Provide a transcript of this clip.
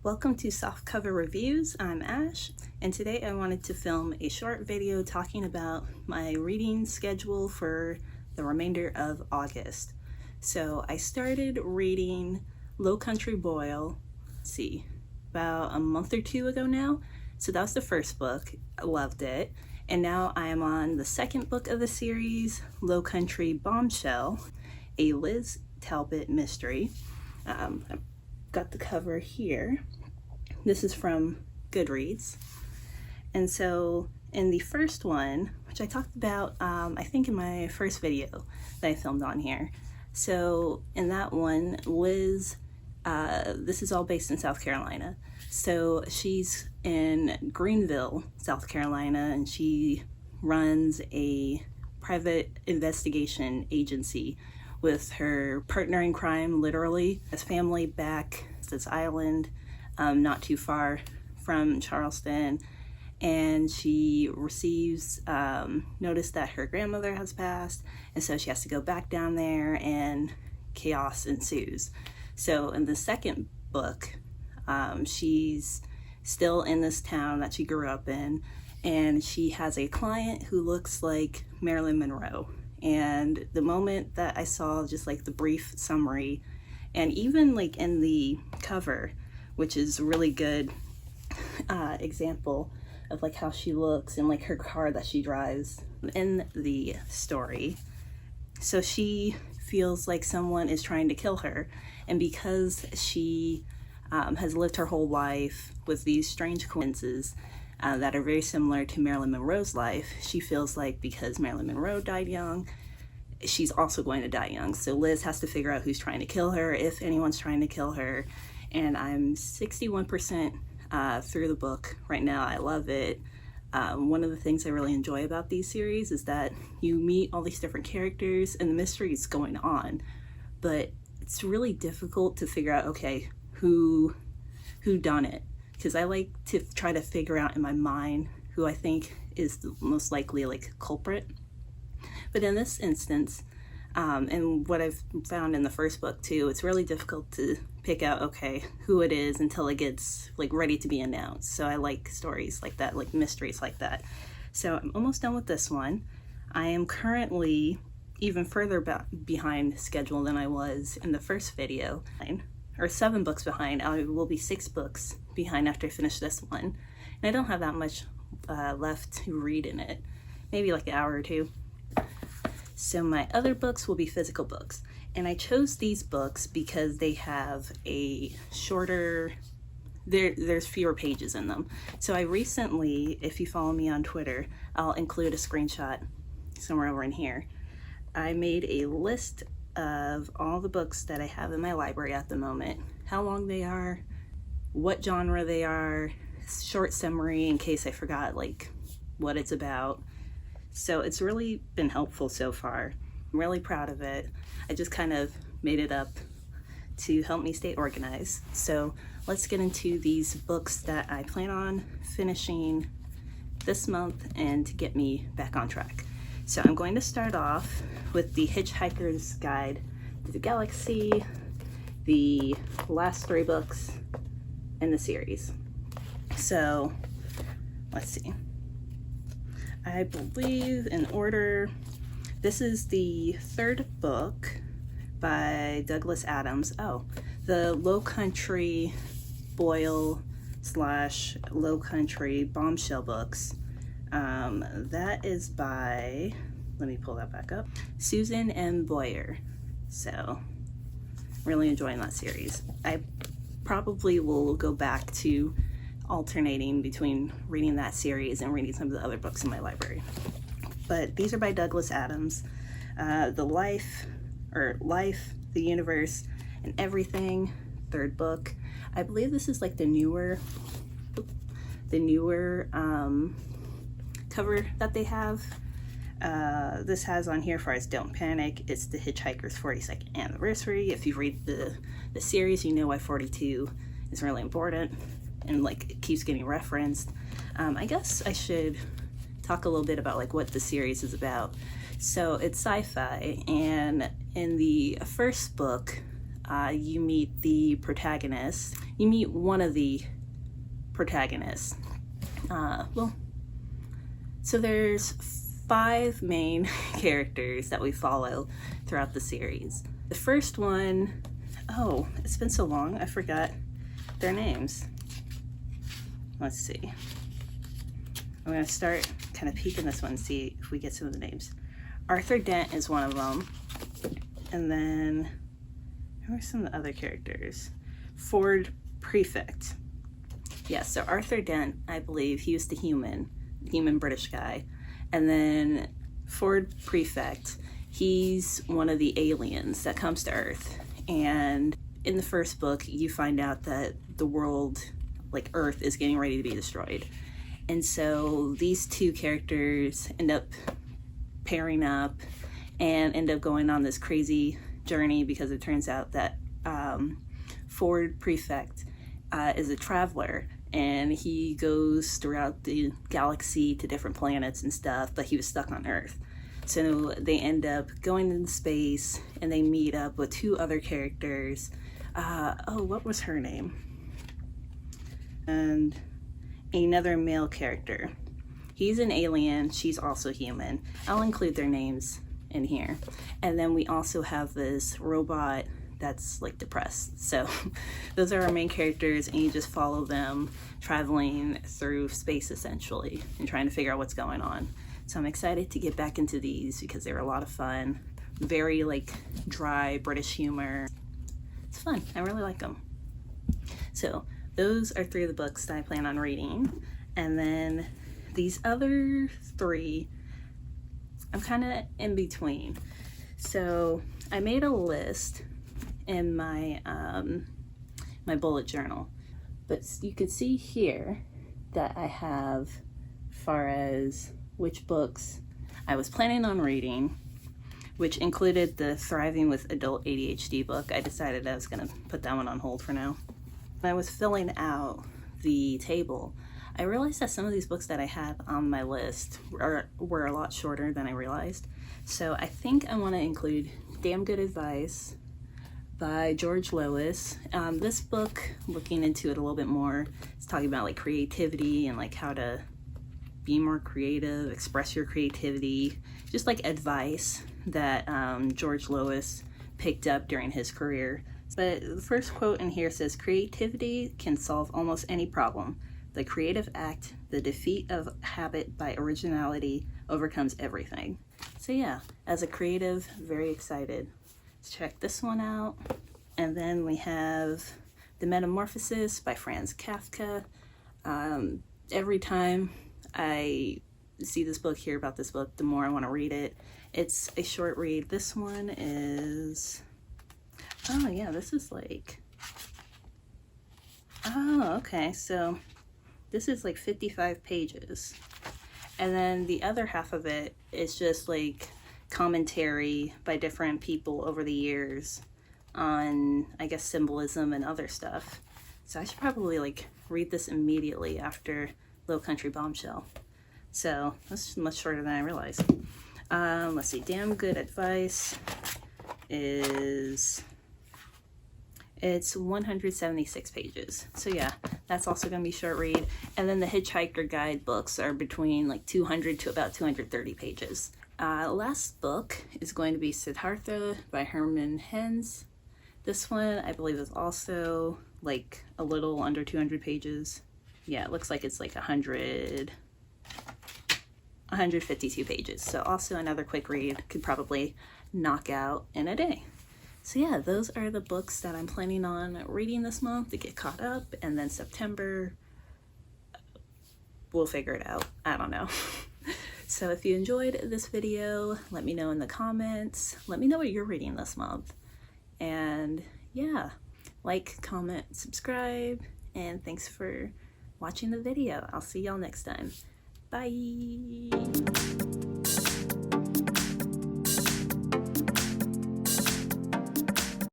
Welcome to Softcover Reviews. I'm Ash, and today I wanted to film a short video talking about my reading schedule for the remainder of August. So I started reading Low Country Boil, about a month or two ago now. So that was the first book. I loved it. And now I am on the second book of the series, Low Country Bombshell, a Liz Talbot mystery. I've got the cover here. This is from Goodreads. And so in the first one, which I talked about, I think in my first video that I filmed on here. So in that one, Liz, this is all based in South Carolina. So she's in Greenville, South Carolina, and she runs a private investigation agency with her partner in crime, literally, his family back this island, not too far from Charleston, and she receives notice that her grandmother has passed, and so she has to go back down there, and chaos ensues. So in the second book, she's still in this town that she grew up in, and she has a client who looks like Marilyn Monroe. And the moment that I saw just like the brief summary, and even like in the cover, which is a really good example of like how she looks and like her car that she drives in the story. So she feels like someone is trying to kill her, and because she has lived her whole life with these strange coincidences that are very similar to Marilyn Monroe's life, she feels like because Marilyn Monroe died young, she's also going to die young. So Liz has to figure out who's trying to kill her, if anyone's trying to kill her. And I'm 61% through the book right now. I love it. One of the things I really enjoy about these series is that you meet all these different characters and the mystery is going on, but it's really difficult to figure out, okay, who done it, because I like to try to figure out in my mind who I think is the most likely like culprit. But in this instance, and what I've found in the first book too, it's really difficult to pick out, okay, who it is until it gets like ready to be announced. So I like stories like that, like mysteries like that. So I'm almost done with this one. I am currently even further behind schedule than I was in the first video, or 7 books behind. I will be 6 books behind after I finish this one. And I don't have that much left to read in it, maybe like an hour or two. So my other books will be physical books, and I chose these books because they have a shorter, there's fewer pages in them. So I recently, if you follow me on Twitter, I'll include a screenshot somewhere over in here. I made a list of all the books that I have in my library at the moment, how long they are, what genre they are, short summary in case I forgot like what it's about. So it's really been helpful so far. I'm really proud of it. I just kind of made it up to help me stay organized. So let's get into these books that I plan on finishing this month and to get me back on track. So I'm going to start off with The Hitchhiker's Guide to the Galaxy, the last 3 books in the series. So let's see. I believe in order, this is the 3rd book by Douglas Adams. Oh, the Low Country Boil / Low Country Bombshell books. That is by, let me pull that back up, Susan M. Boyer. So really enjoying that series. I probably will go back to alternating between reading that series and reading some of the other books in my library. But these are by Douglas Adams. The Life, the Universe, and Everything, 3rd book. I believe this is like the newer cover that they have. This has on here for us, Don't Panic. It's The Hitchhiker's 42nd anniversary. If you read the series, you know why 42 is really important and like it keeps getting referenced. I guess I should talk a little bit about like what the series is about. So it's sci-fi, and in the first book, you meet the protagonist, you meet one of the protagonists. So there's 5 main characters that we follow throughout the series. The first one, oh, it's been so long, I forgot their names. Let's see. I'm gonna start kind of peeking this one and see if we get some of the names. Arthur Dent is one of them. And then, who are some of the other characters? Ford Prefect. Yeah, so Arthur Dent, I believe, he was the human British guy. And then Ford Prefect, he's one of the aliens that comes to Earth. And in the first book, you find out that the world, like Earth, is getting ready to be destroyed. And so these 2 characters end up pairing up and end up going on this crazy journey, because it turns out that Ford Prefect is a traveler, and he goes throughout the galaxy to different planets and stuff, but he was stuck on Earth. So they end up going into space, and they meet up with 2 other characters. What was her name? And another male character. He's an alien, she's also human. I'll include their names in here. And then we also have this robot that's like depressed. So those are our main characters, and you just follow them traveling through space essentially and trying to figure out what's going on. So I'm excited to get back into these because they were a lot of fun. Very like dry British humor. It's fun, I really like them. So those are 3 of the books that I plan on reading. And then these other 3, I'm kind of in between. So I made a list in my my bullet journal, but you can see here that I have far as which books I was planning on reading, which included the Thriving with Adult ADHD book. I decided I was gonna put that one on hold for now. When I was filling out the table, I realized that some of these books that I had on my list were a lot shorter than I realized. So I think I want to include Damn Good Advice by George Lois. This book, looking into it a little bit more, it's talking about like creativity and like how to be more creative, express your creativity, just like advice that George Lois picked up during his career. But the first quote in here says, "Creativity can solve almost any problem. The creative act, the defeat of habit by originality, overcomes everything." So yeah, as a creative, very excited. Let's check this one out. And then we have The Metamorphosis by Franz Kafka. Every time I see this book, hear about this book, the more I want to read it. It's a short read. This one is, oh yeah, this is like, oh, okay, so this is like 55 pages. And then the other half of it is just like commentary by different people over the years on, I guess, symbolism and other stuff. So I should probably like read this immediately after Low Country Bombshell. So that's much shorter than I realized. Let's see, Damn Good Advice is, it's 176 pages. So yeah, that's also going to be short read. And then the Hitchhiker Guide books are between like 200 to about 230 pages. Last book is going to be Siddhartha by Hermann Hesse. This one I believe is also like a little under 200 pages. Yeah, it looks like it's like 152 pages. So also another quick read, could probably knock out in a day. So yeah, those are the books that I'm planning on reading this month to get caught up. And then September, we'll figure it out. I don't know. So if you enjoyed this video, let me know in the comments. Let me know what you're reading this month. And yeah, like, comment, subscribe, and thanks for watching the video. I'll see y'all next time. Bye.